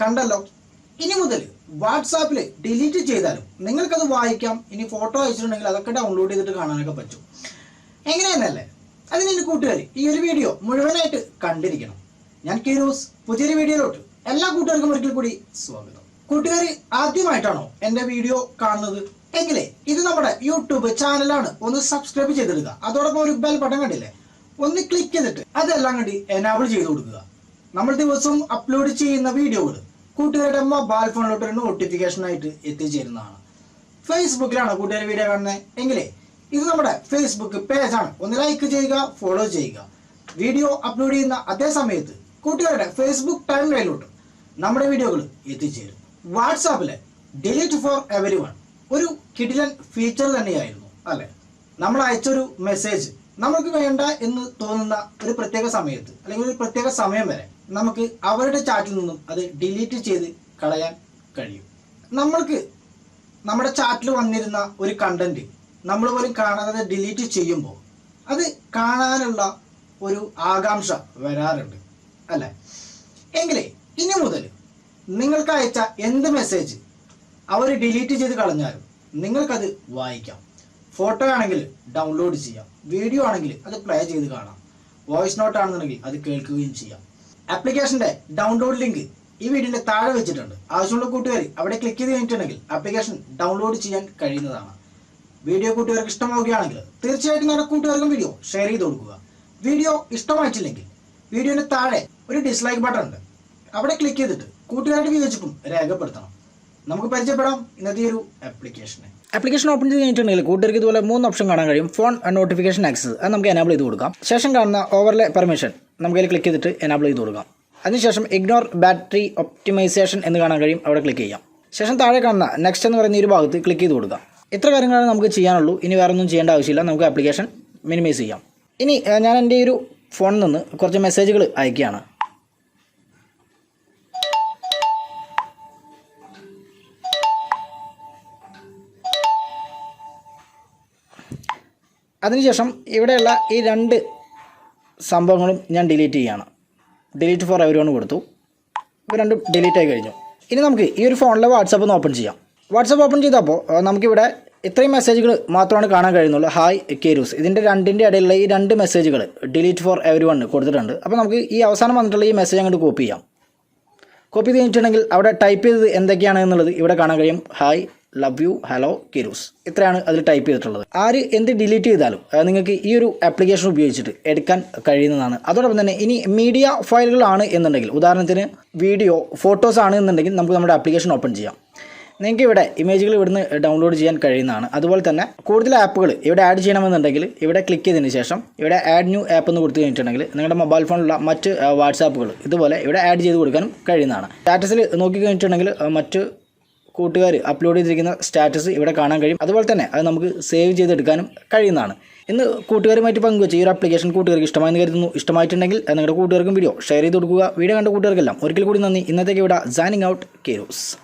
കണ്ടല്ലോ. ഇനി മുതൽ വാട്സാപ്പിൽ ഡിലീറ്റ് ചെയ്താലും നിങ്ങൾക്കത് വായിക്കാം. ഇനി ഫോട്ടോ അയച്ചിട്ടുണ്ടെങ്കിൽ അതൊക്കെ ഡൗൺലോഡ് ചെയ്തിട്ട് കാണാനൊക്കെ പറ്റും. എങ്ങനെയെന്നല്ലേ? അതിന് കൂട്ടുകാർ ഈ ഒരു വീഡിയോ മുഴുവനായിട്ട് കണ്ടിരിക്കണം. ഞാൻ കീരൂസ്, പുതിയൊരു വീഡിയോയിലോട്ട് എല്ലാ കൂട്ടുകാർക്കും ഒരിക്കൽ കൂടി സ്വാഗതം. കൂട്ടുകാർ ആദ്യമായിട്ടാണോ എൻ്റെ വീഡിയോ കാണുന്നത് എങ്കിലേ ഇത് നമ്മുടെ യൂട്യൂബ് ചാനലാണ്, ഒന്ന് സബ്സ്ക്രൈബ് ചെയ്തെടുക്കുക. അതോടൊപ്പം ഒരു ബെൽ ബട്ടൺ കണ്ടില്ലേ, ഒന്ന് ക്ലിക്ക് ചെയ്തിട്ട് അതെല്ലാം കണ്ടി എനാബിൾ ചെയ്ത് കൊടുക്കുക. നമ്മൾ ദിവസവും അപ്ലോഡ് ചെയ്യുന്ന വീഡിയോകൾ കൂട്ടുകാരുടെ മൊബൈൽ ഫോണിലോട്ട് ഒരു നോട്ടിഫിക്കേഷൻ ആയിട്ട് എത്തിച്ചേരുന്നതാണ്. ഫേസ്ബുക്കിലാണ് കൂട്ടുകാർ വീഡിയോ കാണുന്നത് എങ്കിലേ ഇത് നമ്മുടെ ഫേസ്ബുക്ക് പേജാണ്, ഒന്ന് ലൈക്ക് ചെയ്യുക, ഫോളോ ചെയ്യുക. വീഡിയോ അപ്ലോഡ് ചെയ്യുന്ന അതേ സമയത്ത് കൂട്ടുകാരുടെ ഫേസ്ബുക്ക് ടൈം ലൈനിലോട്ട് നമ്മുടെ വീഡിയോകൾ എത്തിച്ചേരും. വാട്സാപ്പിലെ ഡിലീറ്റ് ഫോർ എവരി വൺ ഒരു കിടിലൻ ഫീച്ചർ തന്നെയായിരുന്നു അല്ലെ? നമ്മൾ അയച്ചൊരു മെസ്സേജ് നമുക്ക് വേണ്ട എന്ന് തോന്നുന്ന ഒരു പ്രത്യേക സമയത്ത് അല്ലെങ്കിൽ ഒരു പ്രത്യേക സമയം വരെ നമുക്ക് അവരുടെ ചാറ്റിൽ നിന്നും അത് ഡിലീറ്റ് ചെയ്ത് കളയാൻ കഴിയും. നമ്മൾക്ക് നമ്മുടെ ചാറ്റിൽ വന്നിരുന്ന ഒരു കണ്ടന്റ് നമ്മൾ പോലും കാണാതെ ഡിലീറ്റ് ചെയ്യുമ്പോൾ അത് കാണാനുള്ള ഒരു ആകാംക്ഷ വരാറുണ്ട് അല്ലേ? എങ്കിലേ ഇനി മുതൽ നിങ്ങൾക്ക് അയച്ച എന്ത് മെസ്സേജ് അവർ ഡിലീറ്റ് ചെയ്ത് കളഞ്ഞാലും നിങ്ങൾക്കത് വായിക്കാം. ഫോട്ടോ ആണെങ്കിൽ ഡൗൺലോഡ് ചെയ്യാം, വീഡിയോ ആണെങ്കിൽ അത് പ്ലേ ചെയ്ത് കാണാം, വോയിസ് നോട്ട് ആണെന്നുണ്ടെങ്കിൽ അത് കേൾക്കുകയും ചെയ്യാം. ആപ്ലിക്കേഷൻ്റെ ഡൗൺലോഡ് ലിങ്ക് ഈ വീഡിയോയുടെ താഴെ വെച്ചിട്ടുണ്ട്. ആവശ്യമുള്ള കൂട്ടുകാർ അവിടെ ക്ലിക്ക് ചെയ്ത് കഴിഞ്ഞിട്ടുണ്ടെങ്കിൽ ആപ്ലിക്കേഷൻ ഡൗൺലോഡ് ചെയ്യാൻ കഴിയുന്നതാണ്. വീഡിയോ കൂട്ടുകാർക്ക് ഇഷ്ടമാവുകയാണെങ്കിൽ തീർച്ചയായിട്ടും നമ്മുടെ കൂട്ടുകാർക്കും വീഡിയോ ഷെയർ ചെയ്ത് കൊടുക്കുക. വീഡിയോ ഇഷ്ടമായിട്ടില്ലെങ്കിൽ വീഡിയോയുടെ താഴെ ഒരു ഡിസ്ലൈക്ക് ബട്ടൺ ഉണ്ട്, അവിടെ ക്ലിക്ക് ചെയ്തിട്ട് കൂട്ടുകാരുടെ വിയോജിപ്പും രേഖപ്പെടുത്തണം. നമുക്ക് പരിചയപ്പെടാം ഇന്നത്തെ ഒരു ആപ്ലിക്കേഷൻ ഓപ്പൺ ചെയ്ത് കഴിഞ്ഞിട്ടുണ്ടെങ്കിൽ കൂട്ടുകാർക്ക് ഇതുപോലെ 3 ഓപ്ഷൻ കാണാൻ കഴിയും. ഫോൺ നോട്ടിഫിക്കേഷൻ ആക്സസ് അത് നമുക്ക് എനാബിൾ ചെയ്ത് കൊടുക്കാം. ശേഷം കാണുന്ന ഓവർലേ പെർമിഷൻ നമുക്ക് അതിൽ ക്ലിക്ക് ചെയ്തിട്ട് എനാബിൾ ചെയ്ത് കൊടുക്കാം. അതിനുശേഷം ഇഗ്നോർ ബാറ്ററി ഒപ്റ്റിമൈസേഷൻ എന്ന് കാണാൻ കഴിയും, അവിടെ ക്ലിക്ക് ചെയ്യാം. ശേഷം താഴെ കാണുന്ന നെക്സ്റ്റ് എന്ന് പറയുന്ന ഒരു ഭാഗത്ത് ക്ലിക്ക് ചെയ്ത് കൊടുക്കാം. ഇത്ര കാര്യങ്ങളാണ് നമുക്ക് ചെയ്യാനുള്ളൂ. ഇനി വേറെ ഒന്നും ചെയ്യേണ്ട ആവശ്യമില്ല. നമുക്ക് ആപ്ലിക്കേഷൻ മിനിമൈസ് ചെയ്യാം. ഇനി ഞാൻ എൻ്റെ ഒരു ഫോണിൽ നിന്ന് കുറച്ച് മെസ്സേജുകൾ അയക്കുകയാണ്. അതിനുശേഷം ഇവിടെയുള്ള ഈ 2 സംഭവങ്ങളും ഞാൻ ഡിലീറ്റ് ചെയ്യുകയാണ്. ഡിലീറ്റ് ഫോർ എവരി വൺ കൊടുത്തു. ഇവ രണ്ടും ഡിലീറ്റ് ആയി കഴിഞ്ഞു. ഇനി നമുക്ക് ഈ ഒരു ഫോണിലെ വാട്സാപ്പ് ഒന്ന് ഓപ്പൺ ചെയ്യാം. വാട്സാപ്പ് ഓപ്പൺ ചെയ്തപ്പോൾ നമുക്കിവിടെ ഇത്രയും മെസ്സേജുകൾ മാത്രമാണ് കാണാൻ കഴിയുന്നുള്ളൂ. ഹായ് കീരൂസ്, ഇതിൻ്റെ രണ്ടിൻ്റെ ഇടയിലുള്ള ഈ 2 മെസ്സേജുകൾ ഡിലീറ്റ് ഫോർ എവരി വൺ കൊടുത്തിട്ടുണ്ട്. അപ്പോൾ നമുക്ക് ഈ അവസാനം വന്നിട്ടുള്ള ഈ മെസ്സേജ് അങ്ങോട്ട് കോപ്പി ചെയ്യാം. കോപ്പി ചെയ്തിട്ടുണ്ടെങ്കിൽ അവിടെ ടൈപ്പ് ചെയ്തത് എന്തൊക്കെയാണ് എന്നുള്ളത് ഇവിടെ കാണാൻ കഴിയും. ഹായ്, ലവ് യു, ഹലോ കീരൂസ്, ഇത്രയാണ് അതിൽ ടൈപ്പ് ചെയ്തിട്ടുള്ളത്. ആര് എന്ത് ഡിലീറ്റ് ചെയ്താലും നിങ്ങൾക്ക് ഈ ഒരു ആപ്ലിക്കേഷൻ ഉപയോഗിച്ചിട്ട് എടുക്കാൻ കഴിയുന്നതാണ്. അതോടൊപ്പം തന്നെ ഇനി മീഡിയ ഫയലുകളാണ് എന്നുണ്ടെങ്കിൽ, ഉദാഹരണത്തിന് വീഡിയോ, ഫോട്ടോസ് ആണ് എന്നുണ്ടെങ്കിൽ നമുക്ക് നമ്മുടെ ആപ്ലിക്കേഷൻ ഓപ്പൺ ചെയ്യാം. നിങ്ങൾക്ക് ഇവിടെ ഇമേജുകൾ ഇവിടുന്ന് ഡൗൺലോഡ് ചെയ്യാൻ കഴിയുന്നതാണ്. അതുപോലെ തന്നെ കൂടുതൽ ആപ്പുകൾ ഇവിടെ ആഡ് ചെയ്യണമെന്നുണ്ടെങ്കിൽ ഇവിടെ ക്ലിക്ക് ചെയ്തതിന് ശേഷം ഇവിടെ ആഡ് ന്യൂ ആപ്പ് എന്ന് കൊടുത്തു കഴിഞ്ഞിട്ടുണ്ടെങ്കിൽ നിങ്ങളുടെ മൊബൈൽ ഫോണിലുള്ള മറ്റ് വാട്സാപ്പുകൾ ഇതുപോലെ ഇവിടെ ആഡ് ചെയ്ത് കൊടുക്കാനും കഴിയുന്നതാണ്. സ്റ്റാറ്റസിൽ നോക്കി കഴിഞ്ഞിട്ടുണ്ടെങ്കിൽ മറ്റ് കൂട്ടുകാർ അപ്ലോഡ് ചെയ്തിരിക്കുന്ന സ്റ്റാറ്റസ് ഇവിടെ കാണാൻ കഴിയും. അതുപോലെ തന്നെ അത് നമുക്ക് സേവ് ചെയ്തെടുക്കാനും കഴിയുന്നതാണ്. ഇന്ന് കൂട്ടുകാരുമായിട്ട് പങ്കുവെച്ച് ഈ ഒരു ആപ്ലിക്കേഷൻ കൂട്ടുകാർക്ക് ഇഷ്ടമായെന്ന് കരുതുന്നു. ഇഷ്ടമായിട്ടുണ്ടെങ്കിൽ നിങ്ങളുടെ കൂട്ടുകാർക്കും വീഡിയോ ഷെയർ ചെയ്ത് കൊടുക്കുക. വീഡിയോ കണ്ട കൂട്ടുകാർക്കെല്ലാം ഒരിക്കൽ കൂടി നന്ദി. ഇന്നത്തേക്ക് ഇവിടെ സൈനിങ് ഔട്ട്, കീരൂസ്.